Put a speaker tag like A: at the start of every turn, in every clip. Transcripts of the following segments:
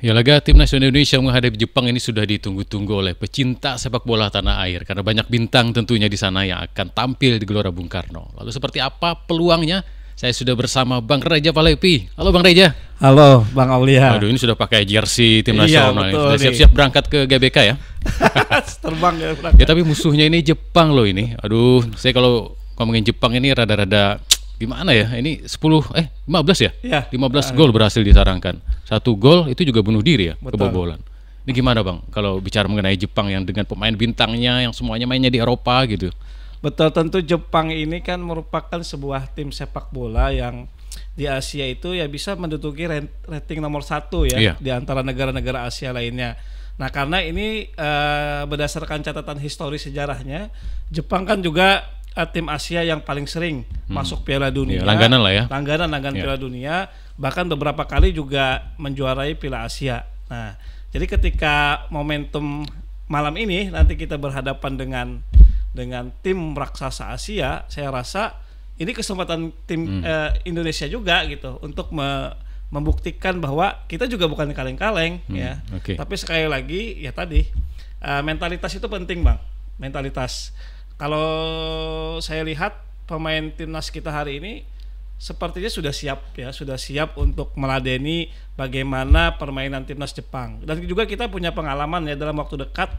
A: Ya, laga Timnas Indonesia menghadapi Jepang ini sudah ditunggu-tunggu oleh pecinta sepak bola tanah air karena banyak bintang tentunya di sana yang akan tampil di Gelora Bung Karno. Lalu seperti apa peluangnya? Saya sudah bersama Bang Reja Palepi. Halo Bang Reja.
B: Halo Bang Aulia.
A: Aduh, ini sudah pakai jersey tim
B: Iya,
A: nasional.
B: betul
A: Sudah
B: nih.
A: siap-siap berangkat ke GBK ya?
B: Terbang ya.
A: Ya, tapi musuhnya ini Jepang loh ini. Aduh, saya kalau ngomongin Jepang ini rada-rada gimana ya? Ini 15 ya?
B: Iya.
A: 15 gol berhasil disarangkan. 1 gol itu juga bunuh diri ya,
B: Betul.
A: kebobolan. Ini gimana Bang kalau bicara mengenai Jepang yang dengan pemain bintangnya yang semuanya mainnya di Eropa gitu?
B: Betul, tentu Jepang ini kan merupakan sebuah tim sepak bola yang di Asia itu ya bisa menduduki rating nomor 1 ya,
A: Iya.
B: di antara negara-negara Asia lainnya. Nah, karena ini berdasarkan catatan histori sejarahnya, Jepang kan juga tim Asia yang paling sering masuk Piala Dunia.
A: Iya, langganan lah ya.
B: Langganan
A: Iya.
B: Piala Dunia, bahkan beberapa kali juga menjuarai Piala Asia. Nah, jadi ketika momentum malam ini nanti kita berhadapan dengan tim raksasa Asia, saya rasa ini kesempatan tim Indonesia juga gitu untuk membuktikan bahwa kita juga bukan kaleng-kaleng ya.
A: Oke.
B: Tapi sekali lagi ya tadi mentalitas itu penting Bang. Mentalitas. Kalau saya lihat pemain timnas kita hari ini sepertinya sudah siap untuk meladeni bagaimana permainan timnas Jepang. Dan juga kita punya pengalaman ya dalam waktu dekat.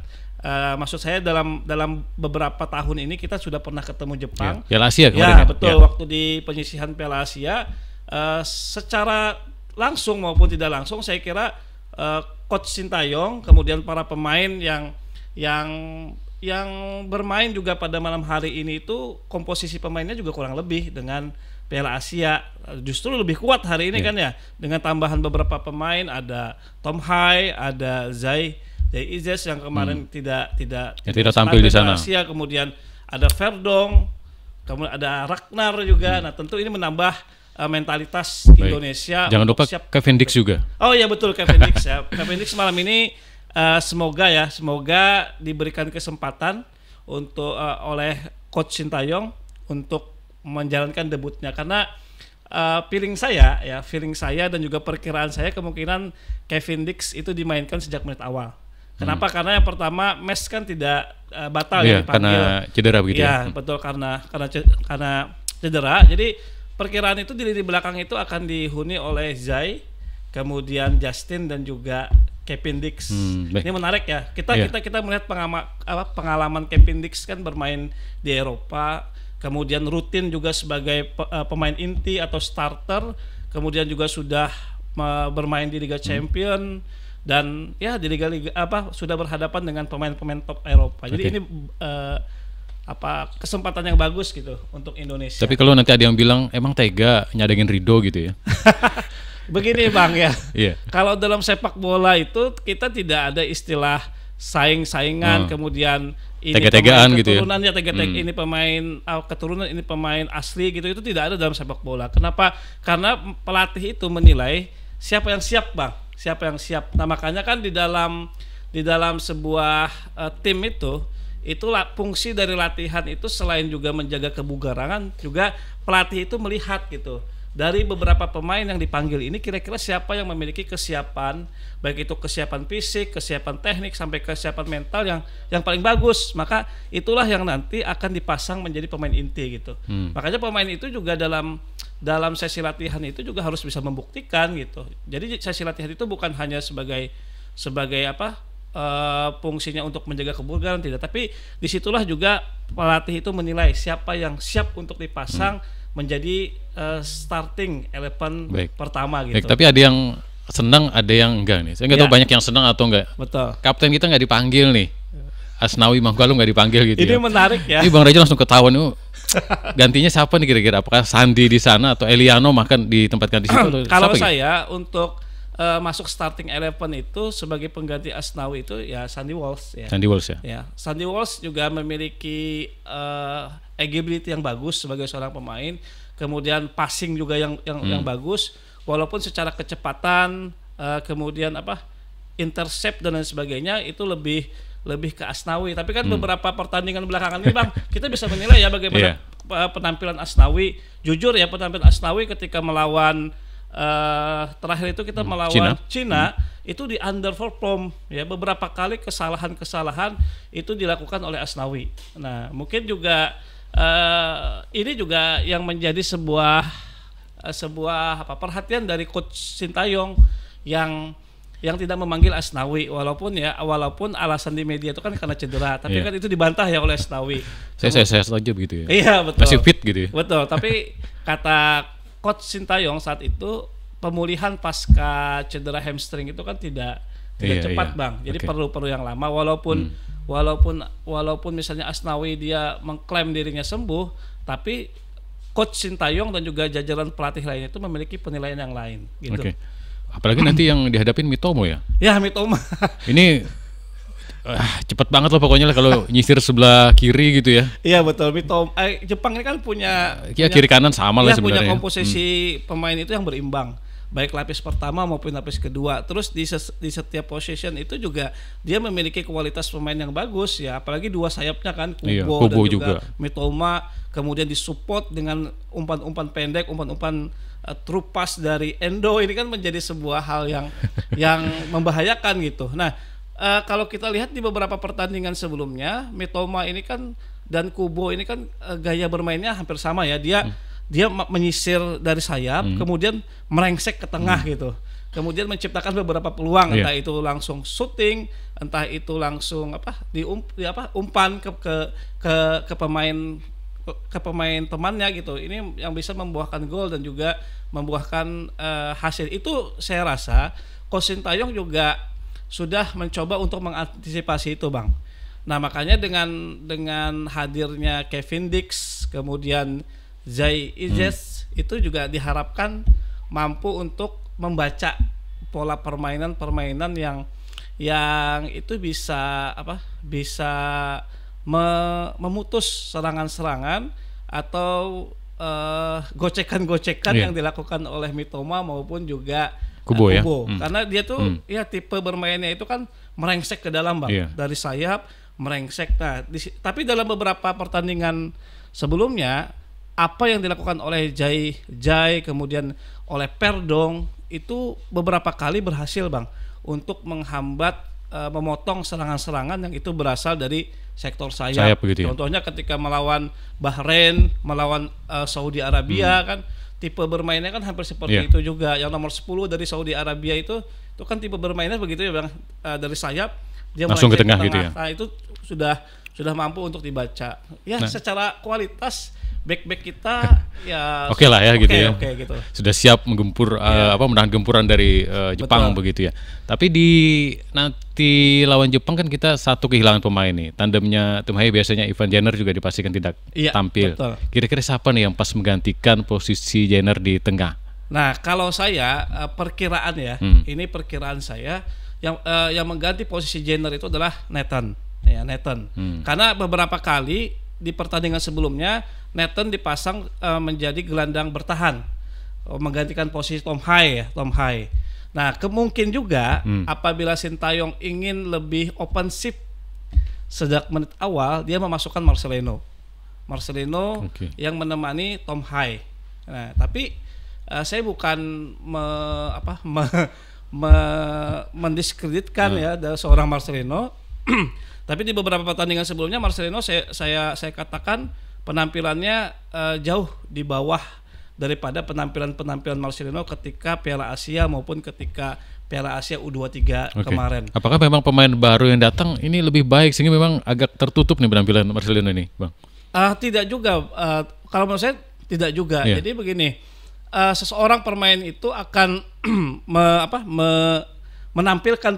B: Maksud saya dalam beberapa tahun ini kita sudah pernah ketemu Jepang.
A: Ya, Piala Asia kemarin
B: Ya
A: ya?
B: betul,
A: Ya.
B: waktu di penyisihan Piala Asia secara langsung maupun tidak langsung saya kira Coach Sintayong kemudian para pemain yang bermain juga pada malam hari ini itu komposisi pemainnya juga kurang lebih dengan Piala Asia justru lebih kuat hari ini kan ya, dengan tambahan beberapa pemain, ada Tom Hai, ada Zai Izes yang kemarin tidak
A: tampil di sana.
B: Piala Asia, kemudian ada Verdong, kemudian ada Ragnar juga. Nah, tentu ini menambah mentalitas
A: Baik.
B: Indonesia.
A: Jangan lupa
B: siap.
A: Kevin Dix juga.
B: Oh iya betul, Kevin Dix ya. Kevin Dix malam ini semoga diberikan kesempatan untuk oleh Coach Sintayong untuk menjalankan debutnya, karena feeling saya dan juga perkiraan saya kemungkinan Kevin Dix itu dimainkan sejak menit awal. Kenapa? Karena yang pertama Mes kan tidak batal
A: Iya,
B: ya dipanggil.
A: karena cedera begitu
B: Iya,
A: ya.
B: betul, karena cedera. Jadi perkiraan itu di lini belakang itu akan dihuni oleh Zai, kemudian Justin dan juga Kevin Dix.
A: Baik.
B: Ini menarik ya. Kita
A: Iya.
B: melihat pengalaman Kevin Dix kan bermain di Eropa, kemudian rutin juga sebagai pemain inti atau starter, kemudian juga sudah bermain di Liga Champion dan ya di liga-liga sudah berhadapan dengan pemain-pemain top Eropa. Jadi ini kesempatan yang bagus gitu untuk Indonesia.
A: Tapi kalau nanti ada yang bilang emang tega nyadengin Rido gitu ya.
B: Begini Bang ya.
A: Iya.
B: Kalau dalam sepak bola itu kita tidak ada istilah saing-saingan, kemudian ini
A: Tega-tegaan
B: pemain
A: gitu ya.
B: keturunannya tega-tega, ini pemain keturunan, ini pemain asli gitu, itu tidak ada dalam sepak bola. Kenapa? Karena pelatih itu menilai siapa yang siap Bang, siapa yang siap. Nah, makanya kan di dalam sebuah tim itu fungsi dari latihan itu selain juga menjaga kebugaran, juga pelatih itu melihat gitu dari beberapa pemain yang dipanggil ini kira-kira siapa yang memiliki kesiapan, baik itu kesiapan fisik, kesiapan teknik sampai kesiapan mental yang paling bagus. Maka itulah yang nanti akan dipasang menjadi pemain inti gitu. Makanya pemain itu juga dalam sesi latihan itu juga harus bisa membuktikan gitu. Jadi sesi latihan itu bukan hanya sebagai fungsinya untuk menjaga kebugaran, tidak, tapi disitulah juga pelatih itu menilai siapa yang siap untuk dipasang menjadi starting 11
A: Baik.
B: pertama gitu.
A: Baik, tapi ada yang senang, ada yang enggak nih. Saya nggak tahu banyak yang senang atau enggak.
B: Betul.
A: Kapten kita nggak dipanggil nih. Asnawi Mangkualam nggak dipanggil gitu.
B: Ini
A: ya.
B: menarik ya.
A: Ini Bang Reja langsung ketahuan gantinya siapa nih kira-kira? Apakah Sandi di sana atau Eliano makan ditempatkan di situ? Atau
B: Kalau
A: siapa gitu?
B: saya untuk masuk starting 11 itu sebagai pengganti Asnawi itu ya Sandy Walsh ya.
A: Sandy Walsh ya.
B: Ya, Sandy Walsh juga memiliki agility yang bagus sebagai seorang pemain, kemudian passing juga yang bagus, walaupun secara kecepatan kemudian intercept dan lain sebagainya itu lebih ke Asnawi. Tapi kan beberapa pertandingan belakangan ini Bang, kita bisa menilai ya bagaimana penampilan Asnawi. Jujur ya, penampilan Asnawi ketika melawan terakhir itu kita melawan Cina itu di underperform ya, beberapa kali kesalahan itu dilakukan oleh Asnawi. Nah mungkin juga ini juga yang menjadi sebuah perhatian dari Coach Sintayong yang tidak memanggil Asnawi, walaupun alasan di media itu kan karena cedera, tapi kan itu dibantah ya oleh Asnawi.
A: Saya aja begitu ya.
B: Iya betul.
A: Masih fit gitu ya.
B: Betul, tapi kata Coach Sintayong saat itu pemulihan pasca cedera hamstring itu kan tidak cepat Bang. Jadi perlu yang lama, walaupun misalnya Asnawi dia mengklaim dirinya sembuh, tapi Coach Sintayong dan juga jajaran pelatih lainnya itu memiliki penilaian yang lain gitu.
A: Apalagi nanti yang dihadapin Mitoma ya.
B: Ya Mitoma.
A: Ini cepet banget loh pokoknya lah kalau nyisir sebelah kiri gitu ya.
B: Iya betul, Mitoma. Jepang ini kan punya
A: kiri kanan sama lah sebenarnya.
B: Punya komposisi pemain itu yang berimbang, baik lapis pertama maupun lapis kedua. Terus di setiap position itu juga dia memiliki kualitas pemain yang bagus ya, apalagi dua sayapnya kan, Kubo dan juga Mitoma, kemudian disupport dengan umpan-umpan pendek, umpan-umpan true pass dari Endo. Ini kan menjadi sebuah hal yang membahayakan gitu. Nah kalau kita lihat di beberapa pertandingan sebelumnya, Mitoma ini kan dan Kubo ini kan gaya bermainnya hampir sama ya. Dia menyisir dari sayap, kemudian merengsek ke tengah gitu. Kemudian menciptakan beberapa peluang, entah itu langsung shooting, entah itu langsung umpan ke pemain temannya gitu. Ini yang bisa membuahkan gol dan juga membuahkan hasil. Itu saya rasa Coach Sintayong juga sudah mencoba untuk mengantisipasi itu Bang. Nah makanya dengan hadirnya Kevin Dix, kemudian Zai Ijes itu juga diharapkan mampu untuk membaca pola permainan yang itu bisa memutus serangan-serangan atau gocekan-gocekan yang dilakukan oleh Mitoma maupun juga
A: Kubo.
B: Karena dia tuh ya tipe bermainnya itu kan merengsek ke dalam Bang, dari sayap merengsek. Nah, tapi dalam beberapa pertandingan sebelumnya apa yang dilakukan oleh Jai kemudian oleh Perdong itu beberapa kali berhasil Bang untuk menghambat memotong serangan-serangan yang itu berasal dari sektor sayap
A: begitu ya?
B: Contohnya ketika melawan Bahrain, melawan Saudi Arabia kan tipe bermainnya kan hampir seperti itu juga. Yang nomor 10 dari Saudi Arabia itu kan tipe bermainnya begitu ya Bang, dari sayap dia
A: langsung ke tengah gitu ya.
B: Nah, itu sudah mampu untuk dibaca. Ya, secara kualitas back kita ya
A: oke lah ya gitu ya.
B: Gitu.
A: Sudah siap menggempur menahan gempuran dari Jepang. Betul. Begitu ya. Tapi nanti lawan Jepang kan kita satu kehilangan pemain nih. Tandemnya Tom Hai biasanya Ivan Jenner juga dipastikan tidak tampil. Betul. Kira-kira siapa nih yang pas menggantikan posisi Jenner di tengah? Nah,
B: kalau saya perkiraan ya, ini perkiraan saya yang mengganti posisi Jenner itu adalah Nathan. Ya, Nathan. Karena beberapa kali di pertandingan sebelumnya Nathan dipasang menjadi gelandang bertahan, menggantikan posisi Tom Hai. Nah, kemungkin juga apabila Sintayong ingin lebih offensif sejak menit awal, dia memasukkan Marcelino yang menemani Tom Hai. Nah, tapi saya bukan mendiskreditkan ya dari seorang Marcelino. Tapi di beberapa pertandingan sebelumnya Marcelino saya katakan penampilannya jauh di bawah daripada penampilan Marcelino ketika Piala Asia maupun ketika Piala Asia U23 kemarin. Apakah memang pemain baru yang datang ini lebih baik sehingga memang agak tertutup nih penampilan Marcelino ini, Bang? Tidak juga. Kalau menurut saya tidak juga. Jadi begini, seseorang pemain itu akan menampilkan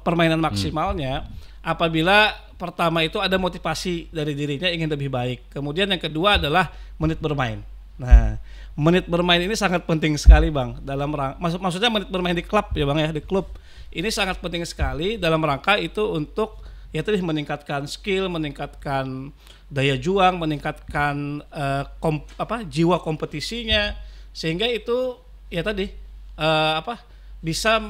B: permainan maksimalnya apabila pertama itu ada motivasi dari dirinya ingin lebih baik. Kemudian yang kedua adalah menit bermain. Nah, menit bermain ini sangat penting sekali Bang dalam maksudnya menit bermain di klub ya Bang ya, di klub. Ini sangat penting sekali dalam rangka itu untuk ya tadi meningkatkan skill, meningkatkan daya juang, meningkatkan jiwa kompetisinya sehingga itu ya tadi bisa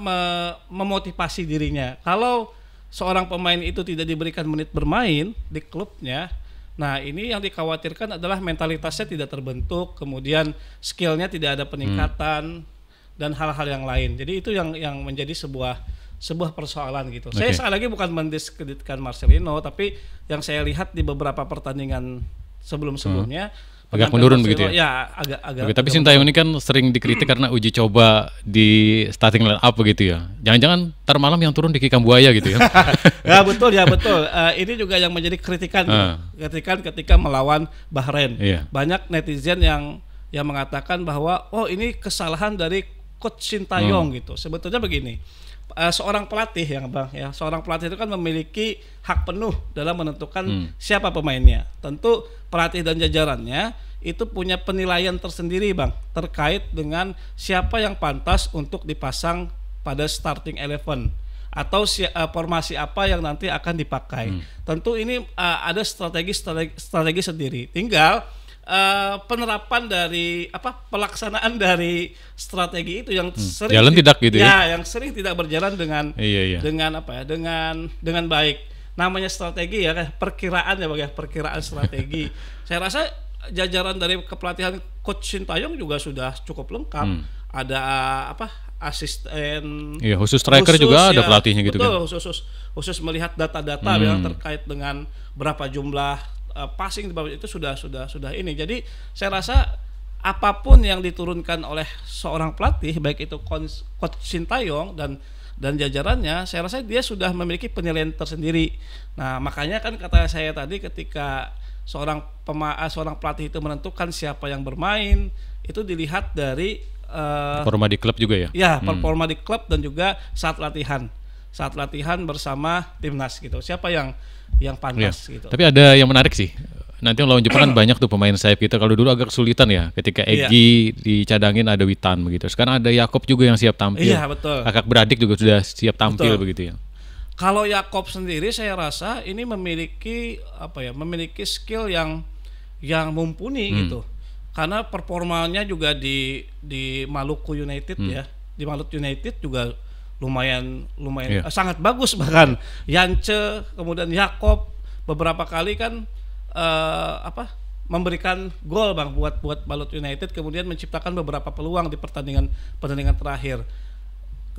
B: memotivasi dirinya. Kalau seorang pemain itu tidak diberikan menit bermain di klubnya, nah ini yang dikhawatirkan adalah mentalitasnya tidak terbentuk, kemudian skillnya tidak ada peningkatan. dan hal-hal yang lain. Jadi itu yang menjadi sebuah persoalan gitu. Saya sekali lagi bukan mendiskreditkan Marcelino, tapi yang saya lihat di beberapa pertandingan sebelum-sebelumnya
A: agak menurun begitu ya?
B: Ya, agak.
A: Oke, tapi Sintayong ini kan sering dikritik karena uji coba di starting line up begitu ya. Jangan-jangan ntar malam yang turun di Kambuaya gitu ya?
B: Ya betul. Ini juga yang menjadi kritikan, kritikan ketika melawan Bahrain. Banyak netizen yang mengatakan bahwa ini kesalahan dari Coach Sintayong gitu. Sebetulnya begini. Seorang pelatih seorang pelatih itu kan memiliki hak penuh dalam menentukan siapa pemainnya. Tentu pelatih dan jajarannya itu punya penilaian tersendiri Bang terkait dengan siapa yang pantas untuk dipasang pada starting 11 atau formasi apa yang nanti akan dipakai. Tentu ini ada strategi sendiri. Tinggal penerapan dari pelaksanaan dari strategi itu yang sering
A: jalan tidak gitu ya,
B: yang sering tidak berjalan dengan dengan baik. Namanya strategi ya, perkiraan perkiraan strategi. Saya rasa jajaran dari kepelatihan Coach Sintayong juga sudah cukup lengkap. Ada asisten
A: khusus striker juga ada pelatihnya gitu
B: betul,
A: kan.
B: Khusus melihat data-data yang terkait dengan berapa jumlah passing itu sudah ini. Jadi saya rasa apapun yang diturunkan oleh seorang pelatih, baik itu Coach Sintayong dan jajarannya, saya rasa dia sudah memiliki penilaian tersendiri. Nah, makanya kan kata saya tadi ketika seorang pelatih itu menentukan siapa yang bermain, itu dilihat dari
A: performa di klub juga ya.
B: Ya, performa di klub dan juga saat latihan bersama timnas gitu. Siapa yang pantas gitu.
A: Tapi ada yang menarik sih. Nanti lawan Jepang kan banyak tuh pemain sayap kita. Kalau dulu agak kesulitan ya. Ketika Egy dicadangin ada Witan begitu. Sekarang ada Yakob juga yang siap tampil.
B: Iya, betul.
A: Kakak beradik juga sudah siap tampil begitu ya.
B: Kalau Yakob sendiri saya rasa ini memiliki skill yang mumpuni gitu. Karena performanya juga di Maluku United ya. Di Maluku United juga lumayan sangat bagus, bahkan Yance kemudian Yakob beberapa kali kan memberikan gol Bang buat Maluku United, kemudian menciptakan beberapa peluang di pertandingan terakhir.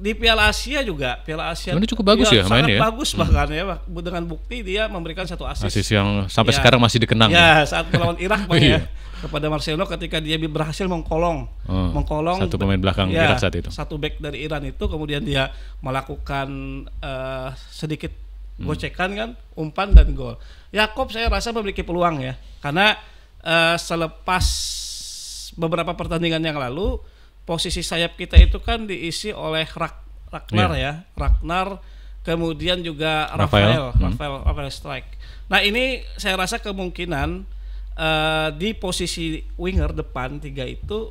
B: Di Piala Asia
A: ini cukup bagus ya mainnya ya.
B: Bagus bahkan ya, dengan bukti dia memberikan satu assist
A: yang sampai sekarang masih dikenang
B: ya. Saat melawan Irak Bang ya, kepada Marcelo ketika dia berhasil mengkolong
A: satu pemain belakang Irak saat itu,
B: satu back dari Iran itu, kemudian dia melakukan sedikit gocekan kan, umpan dan gol. Yakob saya rasa memiliki peluang ya, karena selepas beberapa pertandingan yang lalu posisi sayap kita itu kan diisi oleh Ragnar ya, Ragnar, kemudian juga Rafael Strike. Nah ini saya rasa kemungkinan di posisi winger depan 3 itu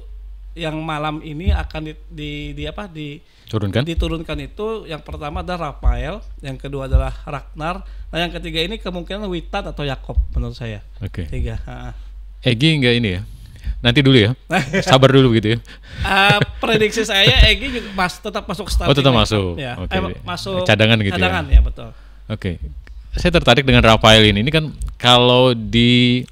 B: yang malam ini akan diturunkan itu, yang pertama adalah Rafael, yang kedua adalah Ragnar, nah yang ketiga ini kemungkinan Witan atau Yakob menurut saya.
A: Oke.
B: 3.
A: Egy enggak ini ya? Nanti dulu ya, sabar dulu gitu ya.
B: Prediksi saya Egy juga tetap masuk starting.
A: Tetap masuk.
B: Ya.
A: Masuk cadangan gitu
B: cadangan ya betul.
A: Oke. Saya tertarik dengan Rafael ini. Ini kan kalau di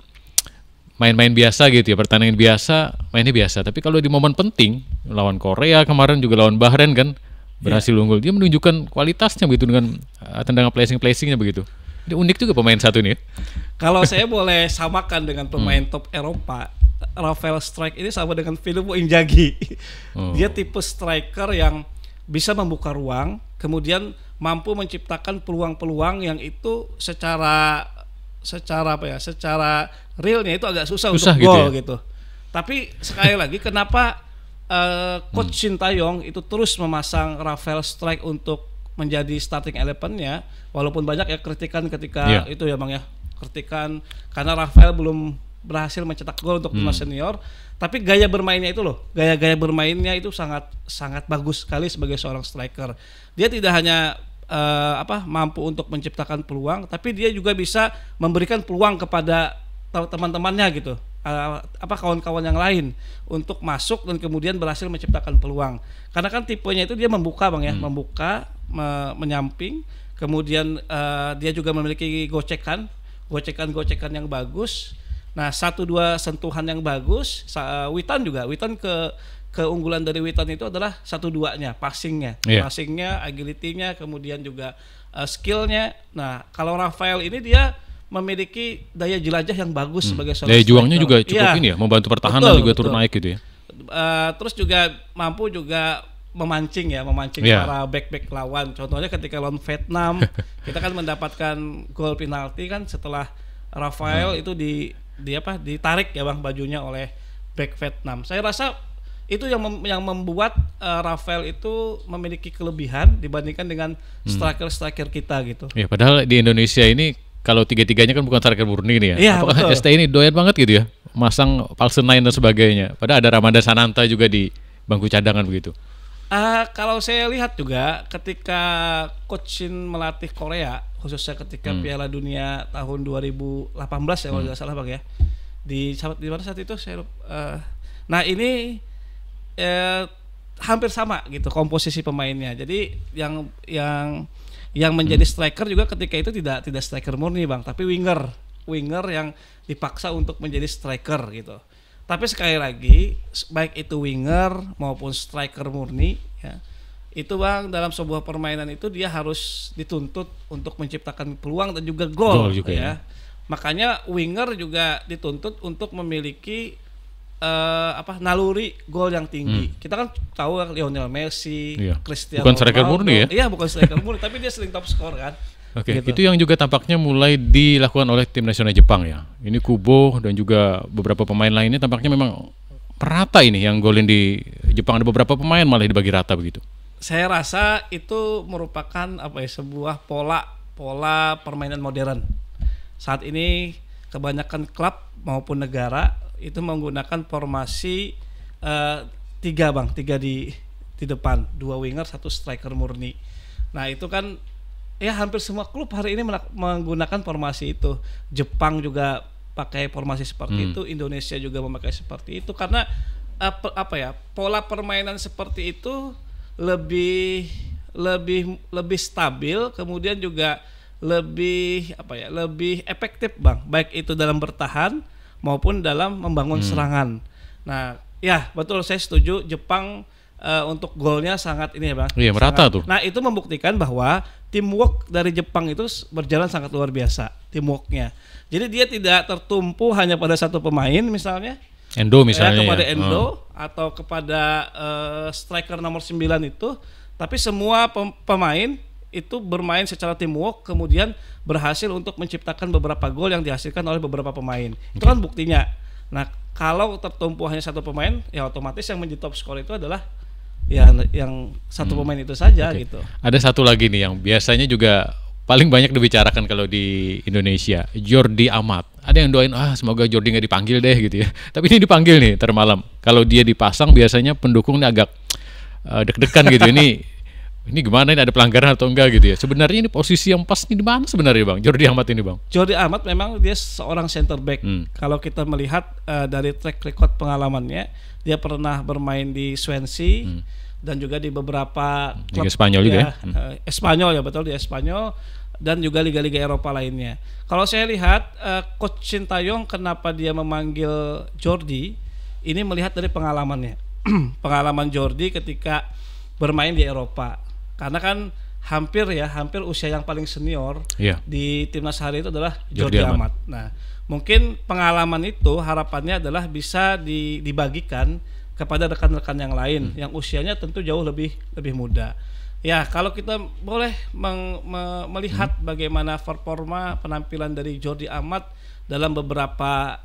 A: main-main biasa gitu ya, pertandingan biasa, mainnya biasa. Tapi kalau di momen penting, lawan Korea kemarin juga lawan Bahrain kan berhasil unggul. Dia menunjukkan kualitasnya begitu dengan tendangan placing-placingnya begitu. Ini unik juga pemain satu ini.
B: Kalau saya boleh samakan dengan pemain top Eropa, Rafael Strike ini sama dengan Filippo Inzaghi. Dia tipe striker yang bisa membuka ruang, kemudian mampu menciptakan peluang-peluang yang itu secara realnya itu agak susah untuk gol gitu. Tapi sekali lagi kenapa Coach Sintayong itu terus memasang Rafael Strike untuk menjadi starting 11-nya, walaupun banyak ya kritikan ketika itu ya Bang ya, kritikan karena Rafael belum berhasil mencetak gol untuk timnas senior, tapi gaya bermainnya itu sangat bagus sekali sebagai seorang striker. Dia tidak hanya mampu untuk menciptakan peluang, tapi dia juga bisa memberikan peluang kepada teman-temannya gitu, kawan-kawan yang lain untuk masuk dan kemudian berhasil menciptakan peluang. Karena kan tipenya itu dia membuka Bang ya, membuka, menyamping, kemudian dia juga memiliki gocekan yang bagus. Nah, 1-2 sentuhan yang bagus. Witan ke keunggulan dari Witan itu adalah 1-2-nya, passingnya, passingnya, agility-nya, kemudian juga skillnya. Nah, kalau Rafael ini dia memiliki daya jelajah yang bagus sebagai seorang
A: daya juangnya
B: striker.
A: juga cukup ini ya, membantu pertahanan juga turun naik gitu ya.
B: Terus juga mampu juga memancing para back lawan. Contohnya ketika lawan Vietnam kita kan mendapatkan gol penalti kan setelah Rafael itu ditarik ya Bang bajunya oleh back Vietnam. Saya rasa itu yang membuat Rafael itu memiliki kelebihan dibandingkan dengan striker kita gitu.
A: Ya, padahal di Indonesia ini kalau tiga-tiganya kan bukan striker murni nih ya.
B: Iya,
A: apakah ST ini doyan banget gitu ya, masang false nine dan sebagainya. Padahal ada Ramadan Sananta juga di bangku cadangan begitu.
B: Kalau saya lihat juga ketika Coach Shin melatih Korea, khususnya ketika Piala Dunia tahun 2018 ya kalau tidak salah Bang ya. Di mana saat itu saya nah ini hampir sama gitu komposisi pemainnya. Jadi yang menjadi striker juga ketika itu tidak striker murni Bang, tapi winger yang dipaksa untuk menjadi striker gitu. Tapi sekali lagi baik itu winger maupun striker murni ya, itu Bang dalam sebuah permainan itu dia harus dituntut untuk menciptakan peluang dan juga gol
A: juga ya.
B: Makanya winger juga dituntut untuk memiliki naluri gol yang tinggi. Kita kan tahu Lionel Messi, Cristiano
A: bukan striker murni ya?
B: Iya, bukan striker murni, tapi dia sering top skor kan.
A: Oke, gitu. Itu yang juga tampaknya mulai dilakukan oleh tim nasional Jepang ya. Ini Kubo dan juga beberapa pemain lainnya tampaknya memang merata ini yang golin di Jepang, ada beberapa pemain malah dibagi rata begitu.
B: Saya rasa itu merupakan sebuah pola permainan modern. Saat ini kebanyakan klub maupun negara itu menggunakan formasi 3 di depan, 2 winger, 1 striker murni. Nah itu kan ya hampir semua klub hari ini menggunakan formasi itu. Jepang juga pakai formasi seperti itu, Indonesia juga memakai seperti itu karena pola permainan seperti itu lebih stabil, kemudian juga lebih efektif Bang, baik itu dalam bertahan maupun dalam membangun serangan. Nah, ya betul, saya setuju Jepang untuk golnya sangat ini ya Bang.
A: Iya, merata tuh.
B: Nah, itu membuktikan bahwa teamwork dari Jepang itu berjalan sangat luar biasa, teamworknya. Jadi dia tidak tertumpu hanya pada satu pemain misalnya.
A: Endo misalnya
B: kepada Endo atau kepada striker nomor 9 itu, tapi semua pemain itu bermain secara teamwork kemudian berhasil untuk menciptakan beberapa gol yang dihasilkan oleh beberapa pemain. Itu kan buktinya. Nah, kalau tertumpu hanya satu pemain, ya otomatis yang menjadi top skor itu adalah yang satu pemain itu saja gitu.
A: Ada satu lagi nih yang biasanya juga paling banyak dibicarakan kalau di Indonesia, Jordi Amat. Ada yang doain semoga Jordi nggak dipanggil deh gitu ya. Tapi ini dipanggil nih termalam. Kalau dia dipasang biasanya pendukung ini agak deg-degan gitu. Ini gimana, ini ada pelanggaran atau enggak gitu ya. Sebenarnya ini posisi yang pas ini di mana sebenarnya Bang? Jordi Amat ini Bang.
B: Jordi Amat memang dia seorang center back. Kalau kita melihat dari track record pengalamannya, dia pernah bermain di Swansea dan juga di beberapa klub
A: Liga Spanyol juga ya.
B: Espanyol ya, betul, di Espanyol dan juga liga-liga Eropa lainnya. Kalau saya lihat Coach Sintayong kenapa dia memanggil Jordi, ini melihat dari pengalamannya. Pengalaman Jordi ketika bermain di Eropa. Karena kan hampir usia yang paling senior di timnas hari itu adalah Jordi Amat. Nah, mungkin pengalaman itu harapannya adalah bisa dibagikan kepada rekan-rekan yang lain yang usianya tentu jauh lebih muda. Ya, kalau kita boleh melihat bagaimana performa penampilan dari Jordi Amat dalam beberapa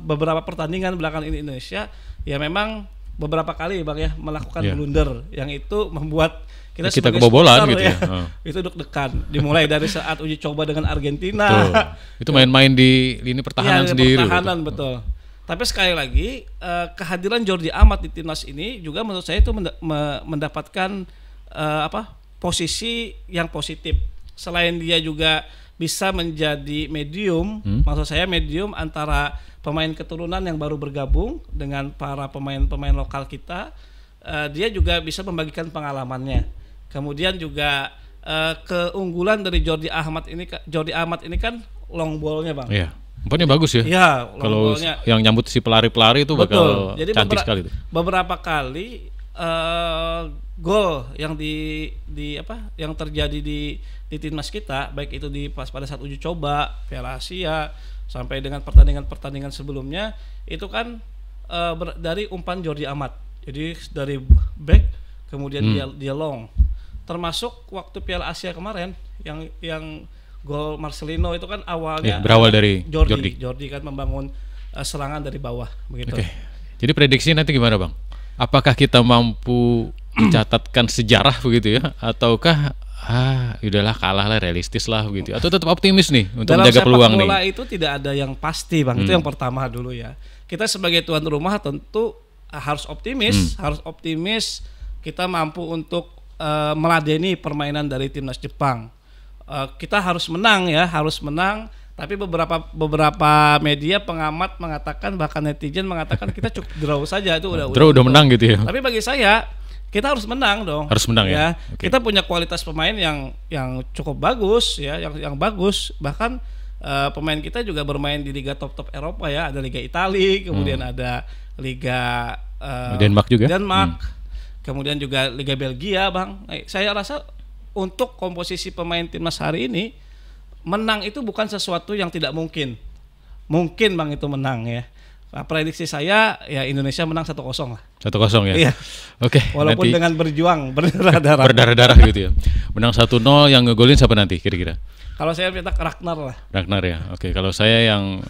B: beberapa pertandingan belakangan ini Indonesia, ya memang beberapa kali Bang ya melakukan blunder yang itu membuat kita
A: kebobolan gitu ya.
B: Itu deg-degan. Dimulai dari saat uji coba dengan Argentina.
A: Itu main-main di lini pertahanan sendiri.
B: Pertahanan betul. Tapi sekali lagi kehadiran Jordi Amat di timnas ini juga menurut saya itu mendapatkan posisi yang positif. Selain dia juga bisa menjadi medium, maksud saya medium antara pemain keturunan yang baru bergabung dengan para pemain-pemain lokal kita, dia juga bisa membagikan pengalamannya. Kemudian juga keunggulan dari Jordi Amat ini kan long ball-nya Bang.
A: Umpannya bagus ya.
B: Ya,
A: Kalau yang nyambut si pelari-pelari itu bakal
B: jadi
A: cantik sekali tuh.
B: beberapa kali gol yang yang terjadi di timnas kita, baik itu pada saat uji coba Piala Asia sampai dengan pertandingan sebelumnya, itu kan dari umpan Jordi Amat. Jadi dari back kemudian dia long. Termasuk waktu Piala Asia kemarin yang gol Marcelino itu kan awalnya
A: berawal dari
B: Jordi kan membangun serangan dari bawah begitu.
A: Oke. Jadi prediksi nanti gimana Bang? Apakah kita mampu mencatatkan sejarah begitu ya, ataukah udahlah kalah lah, realistis lah begitu, atau tetap optimis nih untuk menjaga peluang nih?
B: Dalam sepak bola itu tidak ada yang pasti Bang, itu yang pertama dulu ya. Kita sebagai tuan rumah tentu harus optimis, kita mampu untuk meladeni permainan dari timnas Jepang. Kita harus menang. Tapi beberapa media pengamat mengatakan, bahkan netizen mengatakan kita cukup draw saja, itu
A: udah menang gitu ya.
B: Tapi bagi saya kita harus menang dong.
A: Harus menang ya.
B: Okay. Kita punya kualitas pemain yang cukup bagus ya, yang bagus. Bahkan pemain kita juga bermain di liga top Eropa ya. Ada Liga Italia, kemudian ada Liga
A: Denmark juga.
B: Kemudian juga Liga Belgia, Bang. Saya rasa untuk komposisi pemain timnas hari ini, menang itu bukan sesuatu yang tidak mungkin. Mungkin Bang itu menang ya. Nah, prediksi saya ya Indonesia menang 1-0 lah.
A: 1-0 ya.
B: Iya.
A: Oke.
B: Walaupun
A: nanti
B: dengan berjuang berdarah-darah.
A: Berdarah-darah gitu ya. Menang 1-0, yang ngegolin siapa nanti kira-kira?
B: Kalau saya minta Ragnar lah.
A: Ragnar ya. Oke, kalau saya yang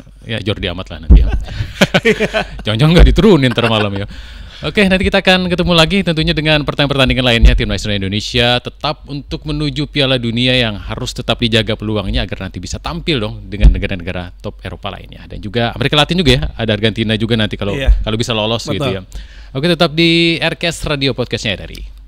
A: Jordi Amat lah nanti ya. Jangan-jangan nggak diturunin ntar malam ya. Oke, nanti kita akan ketemu lagi tentunya dengan pertandingan lainnya tim nasional Indonesia tetap untuk menuju Piala Dunia yang harus tetap dijaga peluangnya agar nanti bisa tampil dong dengan negara-negara top Eropa lainnya, dan juga Amerika Latin juga ya, ada Argentina juga nanti kalau bisa lolos. Betul. Gitu ya. Oke, tetap di Aircast Radio Podcastnya RRI.